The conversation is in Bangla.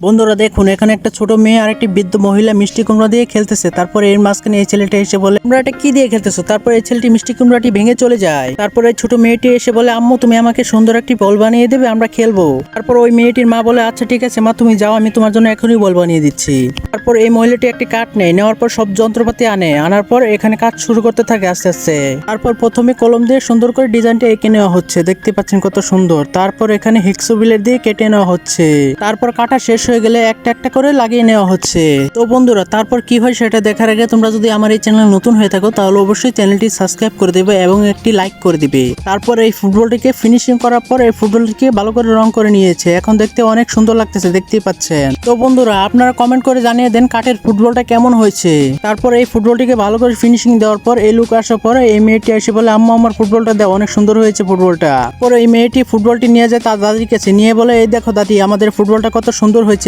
বন্ধুরা দেখুন, এখানে একটা ছোট মেয়ে আর একটি বৃদ্ধ মহিলা মিষ্টি কুমড়া দিয়ে খেলতেছে। তারপরে এর মাঝখানে এই ছেলেটা এসে বলে, তোমরা এটা কি দিয়ে খেলতেছো? তারপর এই ছেলেটি মিষ্টি কুমড়াটি ভেঙে চলে যায়। তারপরে ছোট মেয়েটি এসে বলে, আম্মু তুমি আমাকে সুন্দর একটি বল বানিয়ে দেবে, আমরা খেলবো। তারপর ওই মেয়েটির মা বলে, আচ্ছা ঠিক আছে মা, তুমি যাও, আমি তোমার জন্য এখনই বল বানিয়ে দিচ্ছি। তারপর এই মহিলাটি একটি কাঠ নেওয়ার পর সব যন্ত্রপাতি আনার পর এখানে কাজ শুরু করতে থাকে আস্তে আস্তে। তারপর প্রথমে কলম দিয়ে সুন্দর করে ডিজাইনটা এঁকে নেওয়া হচ্ছে, দেখতে পাচ্ছেন কত সুন্দর। তারপর এখানে হেক্সো বিলেট দিয়ে কেটে নেওয়া হচ্ছে। তারপর কাটা শেষ হয়ে গেলে একটা একটা করে লাগিয়ে নেওয়া হচ্ছে। তো বন্ধুরা, তারপর কি হয় সেটা দেখার আগে তোমরা যদি আমার এই চ্যানেল নতুন হয়ে থাকো তাহলে অবশ্যই চ্যানেলটি সাবস্ক্রাইব করে দেবে এবং একটি লাইক করে দিবে। তারপর এই ফুটবলটিকে ফিনিশিং করার পর এই ফুটবলটিকে ভালো করে রং করে নিয়েছে, এখন দেখতে অনেক সুন্দর লাগতেছে, দেখতেই পাচ্ছেন। তো বন্ধুরা, আপনারা কমেন্ট করে জানিয়ে দেন কাঠের ফুটবলটা কেমন হয়েছে। তারপর এই ফুটবলটিকে ভালো করে ফিনিশিং দেওয়ার পর এই লুক আসার পরে এই মেয়েটি এসে বলে, আম্মা আমার ফুটবলটা দাও, অনেক সুন্দর হয়েছে ফুটবলটা। পরে এই মেয়েটি ফুটবলটি নিয়ে যায় তার দাদির কাছে, নিয়ে বলে, এই দেখো দাদি, আমাদের ফুটবলটা কত সুন্দর হয়েছে।